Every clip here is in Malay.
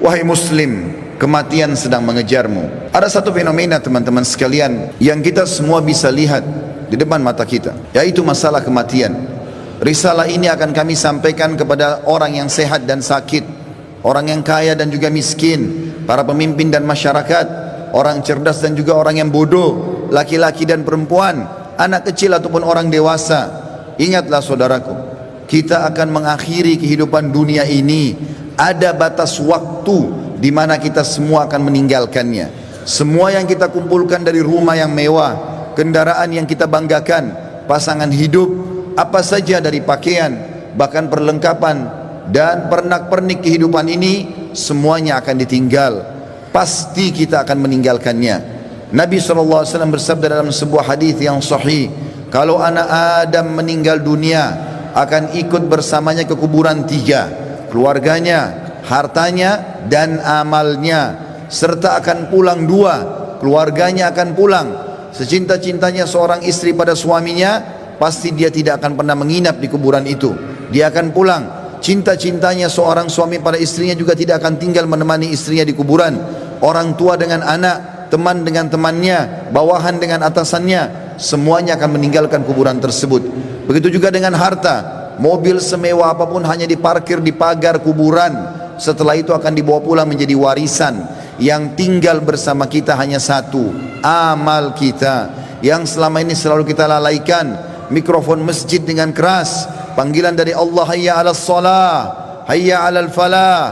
Wahai muslim, kematian sedang mengejarmu. Ada satu fenomena teman-teman sekalian yang kita semua bisa lihat di depan mata kita, yaitu masalah kematian. Risalah ini akan kami sampaikan kepada orang yang sehat dan sakit, orang yang kaya dan juga miskin, para pemimpin dan masyarakat, orang cerdas dan juga orang yang bodoh, laki-laki dan perempuan, anak kecil ataupun orang dewasa. Ingatlah saudaraku, kita akan mengakhiri kehidupan dunia ini. Ada batas waktu di mana kita semua akan meninggalkannya. Semua yang kita kumpulkan dari rumah yang mewah, kendaraan yang kita banggakan, pasangan hidup, apa saja dari pakaian, bahkan perlengkapan dan pernak-pernik kehidupan ini, semuanya akan ditinggal. Pasti kita akan meninggalkannya. Nabi SAW bersabda dalam sebuah hadis yang sahih, kalau anak Adam meninggal dunia, akan ikut bersamanya ke kuburan tiga: keluarganya, hartanya, dan amalnya. Serta akan pulang dua, keluarganya akan pulang. Secinta-cintanya seorang istri pada suaminya, pasti dia tidak akan pernah menginap di kuburan itu. Dia akan pulang. Cinta-cintanya seorang suami pada istrinya juga tidak akan tinggal menemani istrinya di kuburan. Orang tua dengan anak, teman dengan temannya, bawahan dengan atasannya, semuanya akan meninggalkan kuburan tersebut. Begitu juga dengan harta. Mobil semewah apapun hanya diparkir di pagar kuburan. Setelah itu akan dibawa pulang menjadi warisan. Yang tinggal bersama kita hanya satu: amal kita, yang selama ini selalu kita lalaikan. Mikrofon masjid dengan keras, panggilan dari Allah, hayya 'alas shalah, hayya 'alal falah,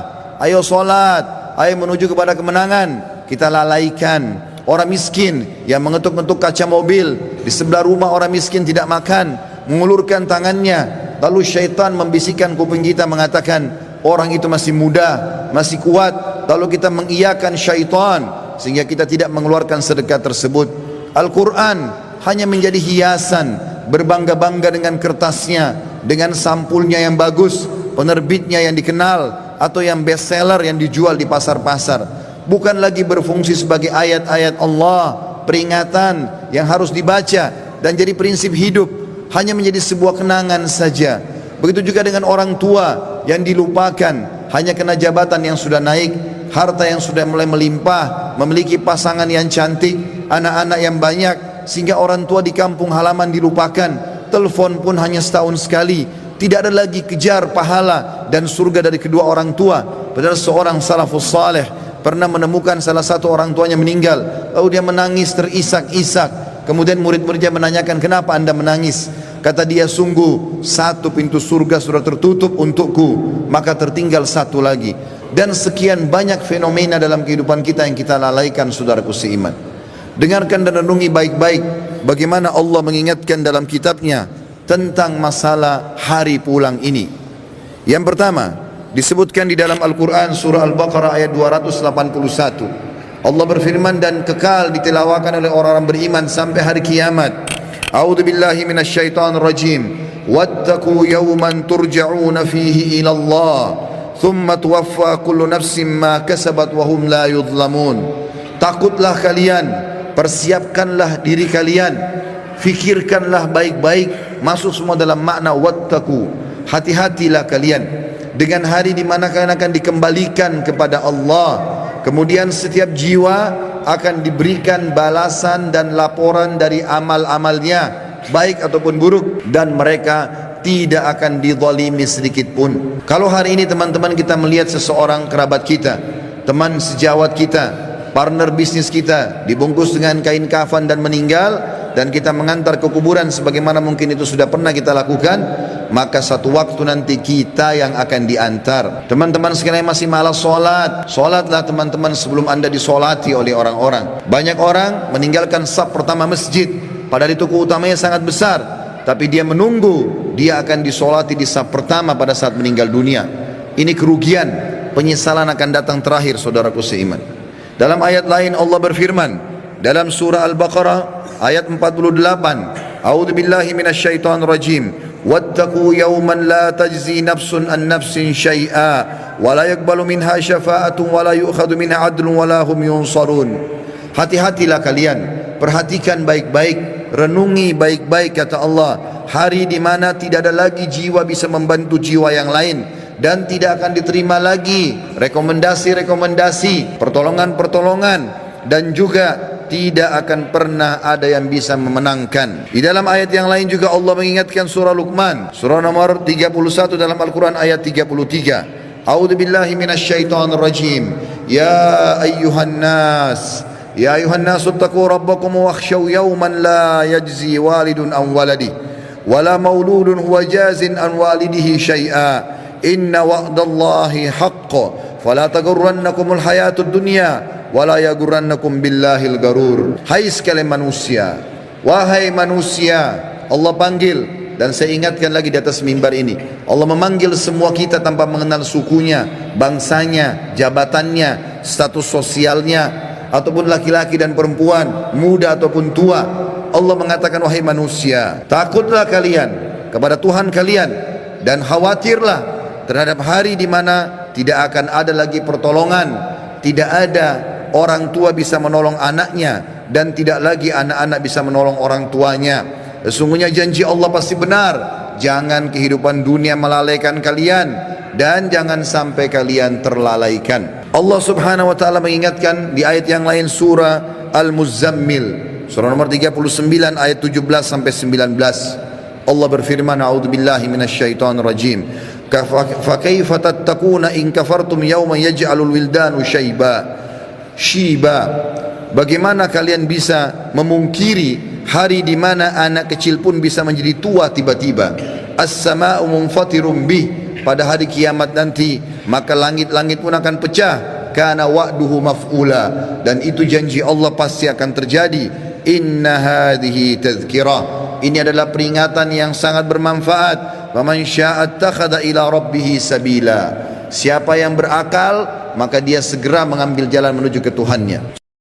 ayo salat, ayo menuju kepada kemenangan, kita lalaikan. Orang miskin yang mengetuk-ngetuk kaca mobil, di sebelah rumah orang miskin tidak makan, mengulurkan tangannya. Lalu syaitan membisikkan kuping kita mengatakan, orang itu masih muda, masih kuat. Lalu kita mengiyakan syaitan sehingga kita tidak mengeluarkan sedekah tersebut. Al-Quran hanya menjadi hiasan, berbangga-bangga dengan kertasnya, dengan sampulnya yang bagus, penerbitnya yang dikenal, atau yang bestseller yang dijual di pasar-pasar. Bukan lagi berfungsi sebagai ayat-ayat Allah, peringatan yang harus dibaca dan jadi prinsip hidup, hanya menjadi sebuah kenangan saja. Begitu juga dengan orang tua yang dilupakan, hanya kena jabatan yang sudah naik, harta yang sudah mulai melimpah, memiliki pasangan yang cantik, anak-anak yang banyak, sehingga orang tua di kampung halaman dilupakan. Telepon pun hanya setahun sekali. Tidak ada lagi kejar pahala dan surga dari kedua orang tua. Padahal seorang salafus saleh pernah menemukan salah satu orang tuanya meninggal, lalu dia menangis terisak-isak. Kemudian murid-muridnya menanyakan, kenapa anda menangis? Kata dia, sungguh satu pintu surga sudah tertutup untukku, maka tertinggal satu lagi. Dan sekian banyak fenomena dalam kehidupan kita yang kita lalaikan, saudaraku seiman. Dengarkan dan renungi baik-baik bagaimana Allah mengingatkan dalam kitabnya tentang masalah hari pulang ini. Yang pertama disebutkan di dalam Al-Quran surah Al-Baqarah ayat 281. Allah berfirman, dan kekal ditilawakan oleh orang-orang beriman sampai hari kiamat. A'udzu billahi minasyaitonir rajim. Wattaqu yawman turja'una fihi ila Allah, thumma tuwaffa kullu nafsin ma kasabat wa hum la yudhlamun. Takutlah kalian, persiapkanlah diri kalian, fikirkanlah baik-baik, masuk semua dalam makna wattaqu. Hati-hatilah kalian dengan hari di mana kalian akan dikembalikan kepada Allah. Kemudian setiap jiwa akan diberikan balasan dan laporan dari amal-amalnya, baik ataupun buruk, dan mereka tidak akan dizalimi sedikit pun. Kalau hari ini teman-teman kita melihat seseorang kerabat kita, teman sejawat kita, partner bisnis kita dibungkus dengan kain kafan dan meninggal, dan kita mengantar ke kuburan sebagaimana mungkin itu sudah pernah kita lakukan, maka satu waktu nanti kita yang akan diantar. Teman-teman sekalian masih malas sholat, sholatlah teman-teman sebelum anda disolati oleh orang-orang. Banyak orang meninggalkan saf pertama masjid, padahal itu keutamanya sangat besar, tapi dia menunggu dia akan disolati di saf pertama pada saat meninggal dunia. Ini kerugian, penyesalan akan datang terakhir, saudaraku seiman. Dalam ayat lain Allah berfirman dalam surah Al-Baqarah ayat 48, A'udzu billahi minasyaitonir rajim. Wattaqu yawman la tajzi nafsun an nafsin syai'a wa la yaqbalu minha syafa'atun wa la yu'khadhu minha 'adlun wa la hum yunsarun. Hati-hatilah kalian, perhatikan baik-baik, renungi baik-baik, kata Allah, hari di mana tidak ada lagi jiwa bisa membantu jiwa yang lain, dan tidak akan diterima lagi rekomendasi-rekomendasi, pertolongan-pertolongan, dan juga tidak akan pernah ada yang bisa memenangkan. Di dalam ayat yang lain juga Allah mengingatkan surah Luqman, surah nomor 31 dalam Al-Quran ayat 33. A'udzu billahi minasyaitonir rajim. Ya ayyuhan nas, ya ayyuhan nas ittaqu rabbakum wakhshaw yawman la yajzi walidun an waladihi wala mauludun huwa jazin an walidihi syai'a inna wa'dallahi haqqun fala taghurrannakumul hayatud dunya wala yaghurrannakum billahil garur. Hai sekalian manusia, wahai manusia, Allah panggil, dan saya ingatkan lagi di atas mimbar ini, Allah memanggil semua kita tanpa mengenal sukunya, bangsanya, jabatannya, status sosialnya, ataupun laki-laki dan perempuan, muda ataupun tua. Allah mengatakan, wahai manusia, takutlah kalian kepada Tuhan kalian dan khawatirlah terhadap hari di mana tidak akan ada lagi pertolongan, tidak ada orang tua bisa menolong anaknya, dan tidak lagi anak-anak bisa menolong orang tuanya. Sesungguhnya janji Allah pasti benar. Jangan kehidupan dunia melalaikan kalian, dan jangan sampai kalian terlalaikan. Allah subhanahu wa ta'ala mengingatkan di ayat yang lain, surah Al-Muzammil, surah nomor 39 ayat 17 sampai 19. Allah berfirman, a'udzubillahi minasyaitonir rajim. Fa kaifa tattaquna in kafartum yawman yaj'alul wildanu shiba. Bagaimana kalian bisa memungkiri hari di mana anak kecil pun bisa menjadi tua tiba-tiba? As-sama'u munfatirum bih, pada hari kiamat nanti maka langit-langit pun akan pecah. Kana wa'duhu maf'ula, dan itu janji Allah pasti akan terjadi. Inna hadhihi tadhkirah, ini adalah peringatan yang sangat bermanfaat. Faman syaa'a attakhadha ila rabbih sabila, siapa yang berakal maka dia segera mengambil jalan menuju ke Tuhannya.